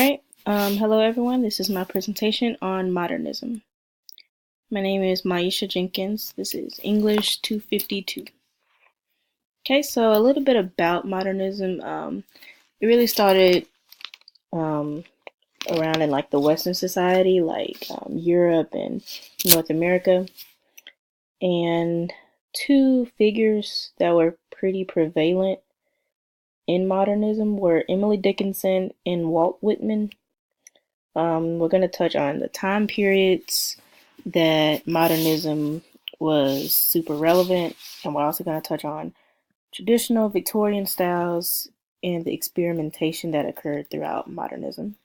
Alright, hello everyone. This is my presentation on modernism. My name is Maisha Jenkins. This is English 252. Okay, so a little bit about modernism. It really started um, around in like the Western society, like Europe and North America. And two figures that were pretty prevalent in modernism were Emily Dickinson and Walt Whitman. We're going to touch on the time periods that modernism was super relevant, and we're also going to touch on traditional Victorian styles and the experimentation that occurred throughout modernism.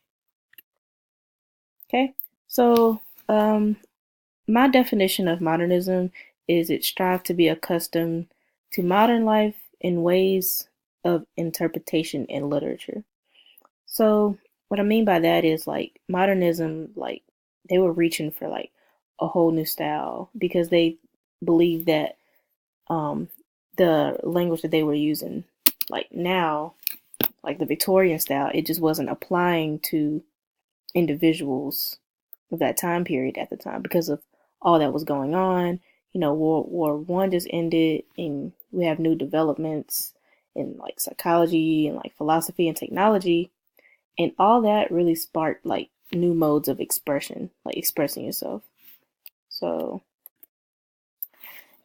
Okay, so my definition of modernism is it strived to be accustomed to modern life in ways of interpretation and literature. So what I mean by that is like modernism, like they were reaching for like a whole new style because they believed that um, the language that they were using, like now, like the Victorian style, it just wasn't applying to individuals of that time period at the time because of all that was going on. You know, World War I just ended, and we have new developments in like psychology and like philosophy and technology, and all that really sparked like new modes of expression, like expressing yourself. So,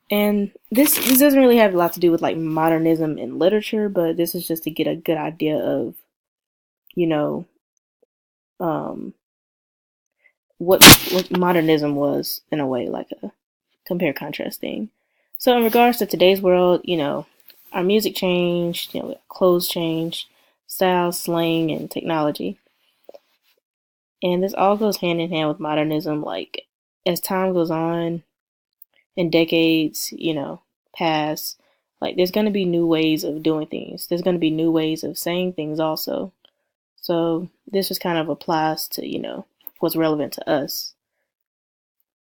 and this doesn't really have a lot to do with like modernism in literature, but this is just to get a good idea of, you know, um, what modernism was in a way, like a compare contrast thing. So in regards to today's world, our music changed, clothes changed, style, slang, and technology. And this all goes hand in hand with modernism. Like, as time goes on and decades, pass, like, there's going to be new ways of doing things. There's going to be new ways of saying things also. So, this just kind of applies to, what's relevant to us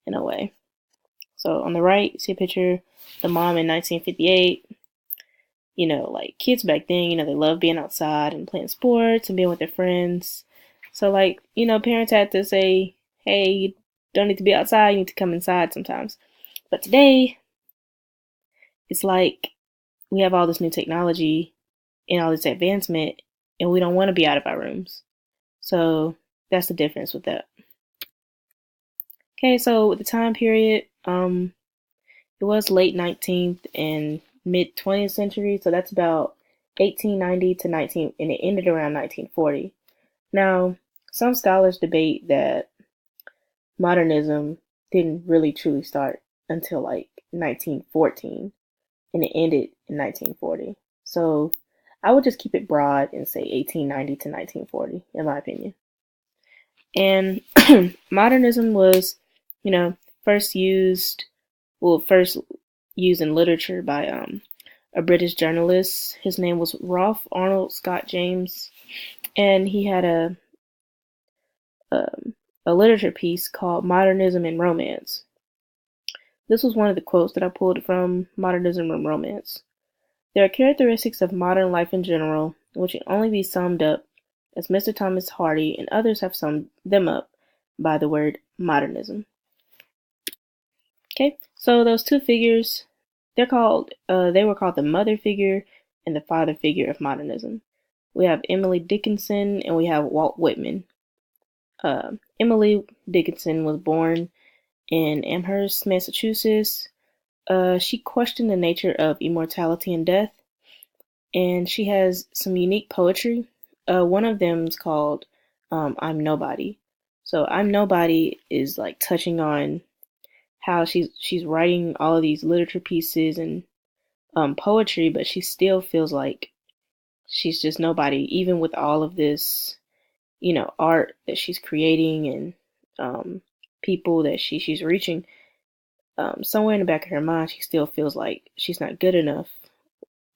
in a way. So, on the right, see a picture, the mom in 1958. Like kids back then, they loved being outside and playing sports and being with their friends. So, like, parents had to say, hey, you don't need to be outside, you need to come inside sometimes. But today, it's like we have all this new technology and all this advancement, and we don't want to be out of our rooms. So, that's the difference with that. Okay, so with the time period, it was late 19th and mid 20th century, so that's about 1890 to 19, and it ended around 1940. Now, some scholars debate that modernism didn't really truly start until like 1914, and it ended in 1940. So I would just keep it broad and say 1890 to 1940, in my opinion. And modernism was, you know, first used, first used in literature by a British journalist. His name was Rolfe Arnold Scott James, and he had um, a literature piece called Modernism and Romance. This was one of the quotes that I pulled from Modernism and Romance. There are characteristics of modern life in general which can only be summed up, as Mr. Thomas Hardy and others have summed them up, by the word modernism. Okay, so those two figures, they were called the mother figure and the father figure of modernism. We have Emily Dickinson and we have Walt Whitman. Emily Dickinson was born in Amherst, Massachusetts. She questioned the nature of immortality and death, and she has some unique poetry. One of them is called "I'm Nobody." So "I'm Nobody" is like touching on how she's writing all of these literature pieces and poetry, but she still feels like she's just nobody, even with all of this, art that she's creating and people that she's reaching. Somewhere in the back of her mind, she still feels like she's not good enough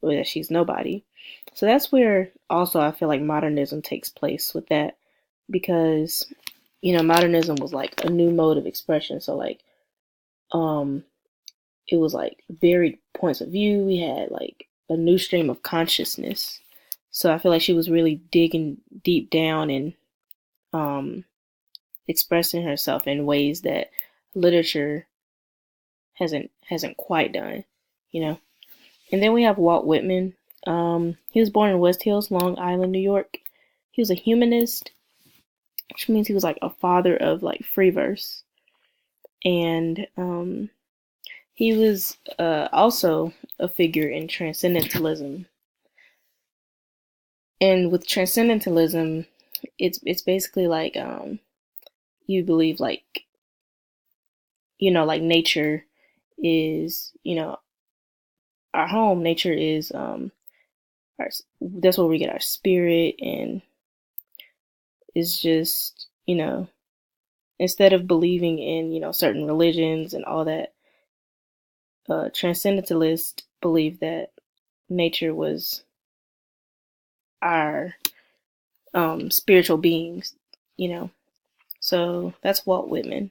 or that she's nobody. So that's where also I feel like modernism takes place with that because modernism was like a new mode of expression. So like um it was like varied points of view. We had like a new stream of consciousness. So I feel like she was really digging deep down and um, expressing herself in ways that literature hasn't quite done, you know. And then we have Walt Whitman. He was born in West Hills, Long Island, New York. He was a humanist, which means he was like a father of like free verse, and he was also a figure in transcendentalism. And with transcendentalism, it's basically like you believe like like nature is our home. Nature is our that's where we get our spirit, and it's just instead of believing in certain religions and all that, transcendentalists believe that nature was our spiritual beings, you know. So that's Walt Whitman.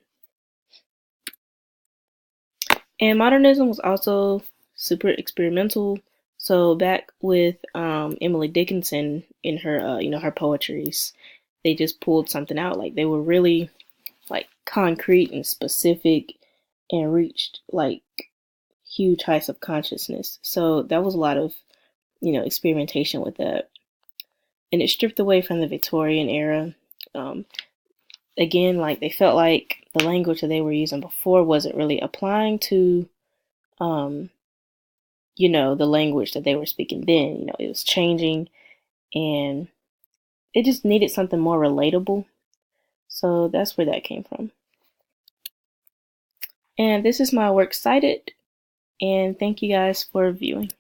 And modernism was also super experimental. So back with Emily Dickinson in her her poetries, they just pulled something out. Like they were really like concrete and specific and reached like huge heights of consciousness. So that was a lot of experimentation with that, and it stripped away from the Victorian era. Um, Again, like they felt like the language that they were using before wasn't really applying to um, the language that they were speaking then. It was changing, and it just needed something more relatable. So that's where that came from. And this is my works cited, and thank you guys for viewing.